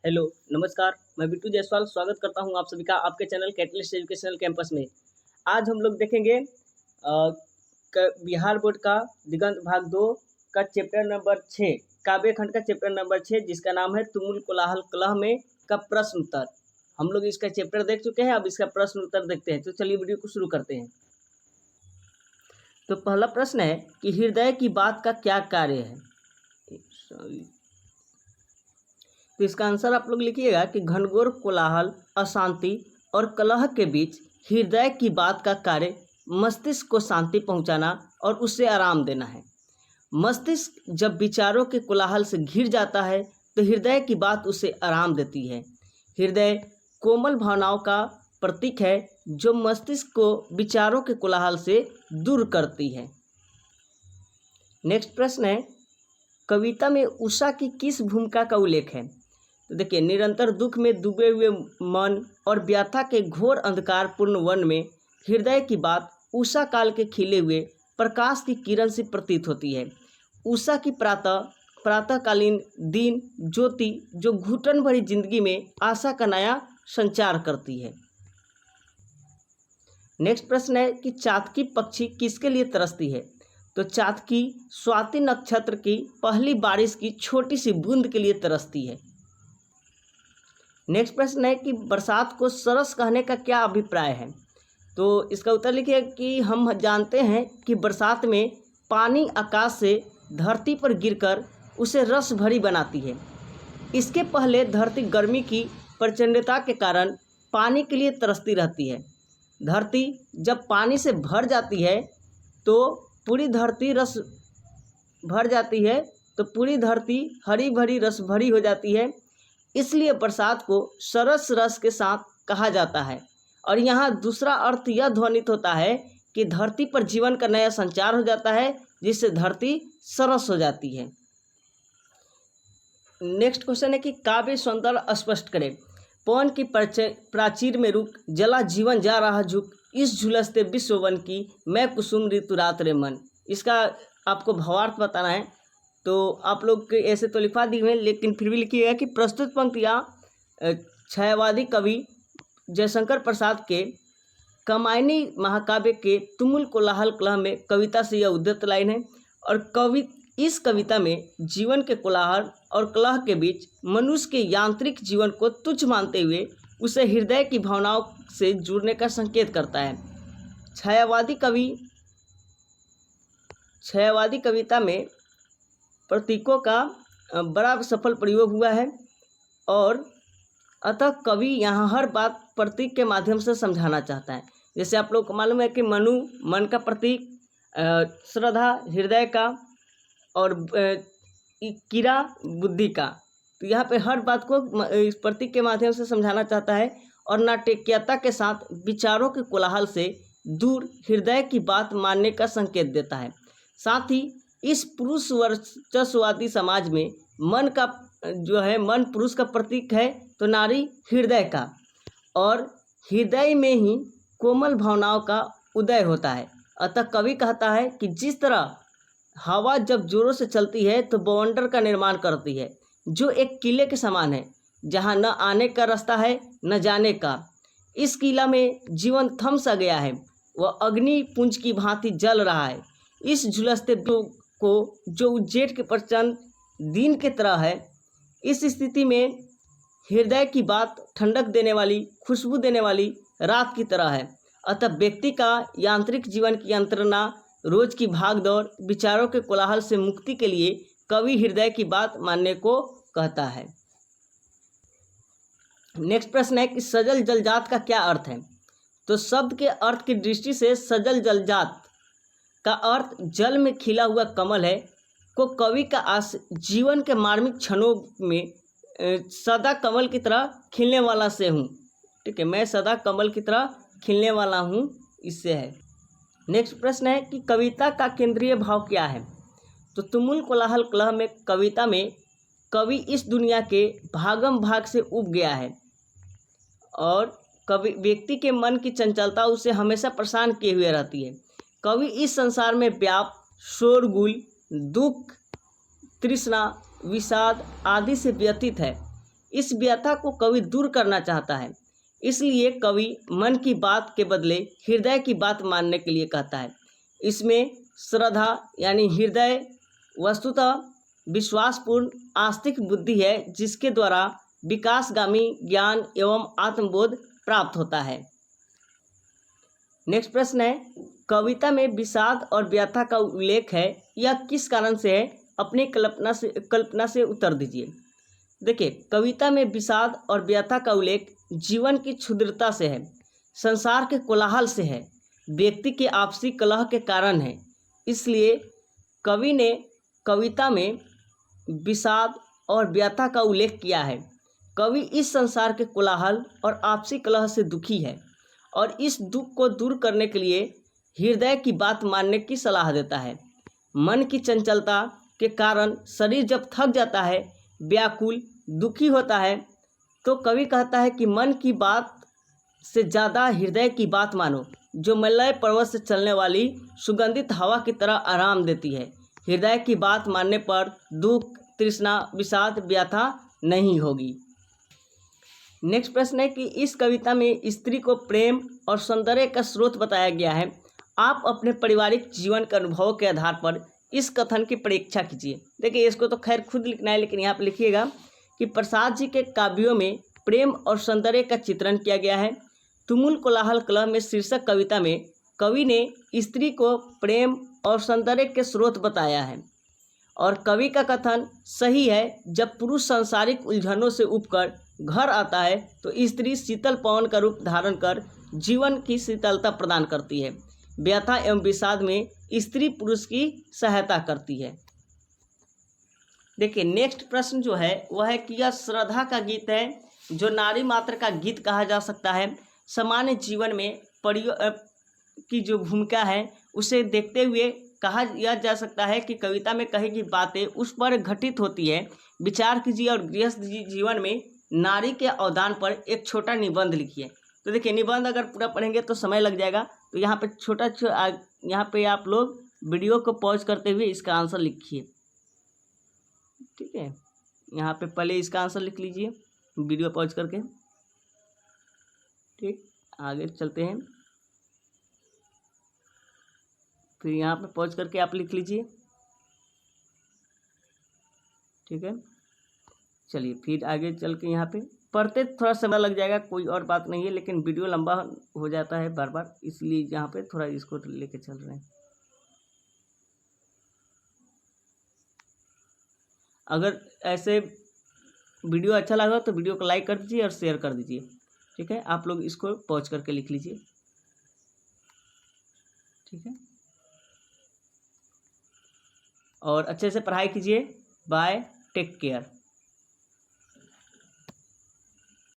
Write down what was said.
Hello, नमस्कार। मैं बिट्टू जायसवाल स्वागत करता हूं आप सभी का आपके चैनल कैटलिस्ट एजुकेशनल कैंपस में। आज हम लोग देखेंगे बिहार बोर्ड का दिगंत भाग 2 का चैप्टर नंबर 6 काव्य खंड का चैप्टर नंबर 6 जिसका नाम है तुमुल कोलाहल कलह में का प्रश्न उत्तर। हम लोग इसका चैप्टर देख चुके हैं, अब इसका प्रश्न उत्तर देखते हैं। तो चलिए वीडियो को शुरू करते हैं। तो पहला प्रश्न है कि हृदय की बात का क्या कार्य है। तो इसका आंसर आप लोग लिखिएगा कि घनघोर कोलाहल, अशांति और कलह के बीच हृदय की बात का कार्य मस्तिष्क को शांति पहुंचाना और उसे आराम देना है। मस्तिष्क जब विचारों के कोलाहल से घिर जाता है तो हृदय की बात उसे आराम देती है। हृदय कोमल भावनाओं का प्रतीक है जो मस्तिष्क को विचारों के कोलाहल से दूर करती है। नेक्स्ट प्रश्न है, कविता में उषा की किस भूमिका का उल्लेख है। तो देखिए, निरंतर दुख में डूबे हुए मन और व्यथा के घोर अंधकारपूर्ण वन में हृदय की बात उषा काल के खिले हुए प्रकाश की किरण से प्रतीत होती है। उषा की प्रातःकालीन दिन ज्योति जो घुटन भरी जिंदगी में आशा का नया संचार करती है। नेक्स्ट प्रश्न है कि चातकी पक्षी किसके लिए तरसती है। तो चातकी स्वाति नक्षत्र की पहली बारिश की छोटी सी बूंद के लिए तरसती है। नेक्स्ट प्रश्न है कि बरसात को सरस कहने का क्या अभिप्राय है। तो इसका उत्तर लिखिए कि हम जानते हैं कि बरसात में पानी आकाश से धरती पर गिरकर उसे रस भरी बनाती है। इसके पहले धरती गर्मी की प्रचंडता के कारण पानी के लिए तरसती रहती है। धरती जब पानी से भर जाती है तो पूरी धरती हरी भरी रस भरी हो जाती है। इसलिए बरसात को सरस रस के साथ कहा जाता है। और यहाँ दूसरा अर्थ यह ध्वनित होता है कि धरती पर जीवन का नया संचार हो जाता है जिससे धरती सरस हो जाती है। नेक्स्ट क्वेश्चन है कि काव्य सौंदर्य स्पष्ट करें। पवन की प्राचीर में रुक जला जीवन जा रहा झुक इस झुलसते विश्ववन की मैं कुसुम ऋतु रात रे मन। इसका आपको भावार्थ बताना है। तो आप लोग ऐसे तो लिखवा दी हैं, लेकिन फिर भी लिखिएगा कि प्रस्तुत पंक्तियाँ छायावादी कवि जयशंकर प्रसाद के कामायनी महाकाव्य के तुमुल कोलाहल कलह में कविता से यह उद्धृत लाइन है। और इस कविता में जीवन के कोलाहल और कलह के बीच मनुष्य के यांत्रिक जीवन को तुच्छ मानते हुए उसे हृदय की भावनाओं से जुड़ने का संकेत करता है। छायावादी कविता में प्रतीकों का बड़ा सफल प्रयोग हुआ है और अतः कवि यहाँ हर बात प्रतीक के माध्यम से समझाना चाहता है। जैसे आप लोग को मालूम है कि मनु मन का प्रतीक, श्रद्धा हृदय का और कीड़ा बुद्धि का। तो यहाँ पे हर बात को इस प्रतीक के माध्यम से समझाना चाहता है और नाटकीयता के साथ विचारों के कोलाहल से दूर हृदय की बात मानने का संकेत देता है। साथ ही इस पुरुष वर्चस्ववादी समाज में मन पुरुष का प्रतीक है तो नारी हृदय का, और हृदय में ही कोमल भावनाओं का उदय होता है। अतः कवि कहता है कि जिस तरह हवा जब जोरों से चलती है तो बवंडर का निर्माण करती है, जो एक किले के समान है जहाँ न आने का रास्ता है न जाने का। इस किला में जीवन थम सा गया है, वह अग्नि पुंज की भांति जल रहा है। इस झुलसते को जो उज्जेठ के प्रचंड दिन के तरह है, इस स्थिति में हृदय की बात ठंडक देने वाली, खुशबू देने वाली रात की तरह है। अतः व्यक्ति का यांत्रिक जीवन की यंत्रणा, रोज की भागदौड़, विचारों के कोलाहल से मुक्ति के लिए कवि हृदय की बात मानने को कहता है। नेक्स्ट प्रश्न है कि सजल जलजात का क्या अर्थ है। तो शब्द के अर्थ की दृष्टि से सजल जलजात का अर्थ जल में खिला हुआ कमल है को कवि का आस जीवन के मार्मिक क्षणों में सदा कमल की तरह खिलने वाला से हूँ। ठीक है, मैं सदा कमल की तरह खिलने वाला हूँ, इससे है। नेक्स्ट प्रश्न है कि कविता का केंद्रीय भाव क्या है। तो तुमुल कोलाहल कलह में कविता में कवि इस दुनिया के भागम भाग से उब गया है और कवि व्यक्ति के मन की चंचलता उसे हमेशा परेशान किए हुए रहती है। कवि इस संसार में व्याप, शोरगुल, दुख, तृष्णा, विषाद आदि से व्यतीत है। इस व्यथा को कवि दूर करना चाहता है, इसलिए कवि मन की बात के बदले हृदय की बात मानने के लिए कहता है। इसमें श्रद्धा यानी हृदय वस्तुतः विश्वासपूर्ण आस्तिक बुद्धि है, जिसके द्वारा विकासगामी ज्ञान एवं आत्मबोध प्राप्त होता है। नेक्स्ट प्रश्न है, कविता में विषाद और व्यथा का उल्लेख है, यह किस कारण से है? अपनी कल्पना से उत्तर दीजिए। देखिए, कविता में विषाद और व्यथा का उल्लेख जीवन की क्षुद्रता से है, संसार के कोलाहल से है, व्यक्ति के आपसी कलह के कारण है। इसलिए कवि ने कविता में विषाद और व्यथा का उल्लेख किया है। कवि इस संसार के कोलाहल और आपसी कलह से दुखी है और इस दुख को दूर करने के लिए हृदय की बात मानने की सलाह देता है। मन की चंचलता के कारण शरीर जब थक जाता है, व्याकुल, दुखी होता है, तो कवि कहता है कि मन की बात से ज़्यादा हृदय की बात मानो, जो मलय पर्वत से चलने वाली सुगंधित हवा की तरह आराम देती है। हृदय की बात मानने पर दुख, तृष्णा, विषाद, व्यथा नहीं होगी। नेक्स्ट प्रश्न है कि इस कविता में स्त्री को प्रेम और सौंदर्य का स्रोत बताया गया है। आप अपने पारिवारिक जीवन के अनुभवों के आधार पर इस कथन की परीक्षा कीजिए। देखिए, इसको तो खैर खुद लिखना है, लेकिन यहाँ पर लिखिएगा कि प्रसाद जी के काव्यों में प्रेम और सौंदर्य का चित्रण किया गया है। तुमुल कोलाहल कलह में शीर्षक कविता में कवि ने स्त्री को प्रेम और सौंदर्य के स्रोत बताया है और कवि का कथन सही है। जब पुरुष सांसारिक उलझनों से उबकर घर आता है तो स्त्री शीतल पवन का रूप धारण कर जीवन की शीतलता प्रदान करती है। व्यथा एवं विषाद में स्त्री पुरुष की सहायता करती है। देखिए, नेक्स्ट प्रश्न जो है वह है कि यह श्रद्धा का गीत है, जो नारी मात्र का गीत कहा जा सकता है। सामान्य जीवन में परियों की जो भूमिका है उसे देखते हुए कहा यह जा सकता है कि कविता में कही गई बातें उस पर घटित होती है। विचार कीजिए और गृहस्थ जीवन में नारी के अवदान पर एक छोटा निबंध लिखिए। तो देखिए, निबंध अगर पूरा पढ़ेंगे तो समय लग जाएगा, तो यहाँ पे यहाँ पे आप लोग वीडियो को पॉज करते हुए इसका आंसर लिखिए। ठीक है, यहाँ पे पहले इसका आंसर लिख लीजिए वीडियो पॉज करके। ठीक, आगे चलते हैं, फिर यहाँ पे पॉज करके आप लिख लीजिए। ठीक है, चलिए फिर आगे चल के यहाँ पे पढ़ते थोड़ा समय लग जाएगा, कोई और बात नहीं है, लेकिन वीडियो लंबा हो जाता है बार बार, इसलिए यहाँ पे थोड़ा इसको लेके चल रहे हैं। अगर ऐसे वीडियो अच्छा लगा तो वीडियो को लाइक कर दीजिए और शेयर कर दीजिए। ठीक है, आप लोग इसको पॉज करके लिख लीजिए। ठीक है, और अच्छे से पढ़ाई कीजिए। Bye, take care.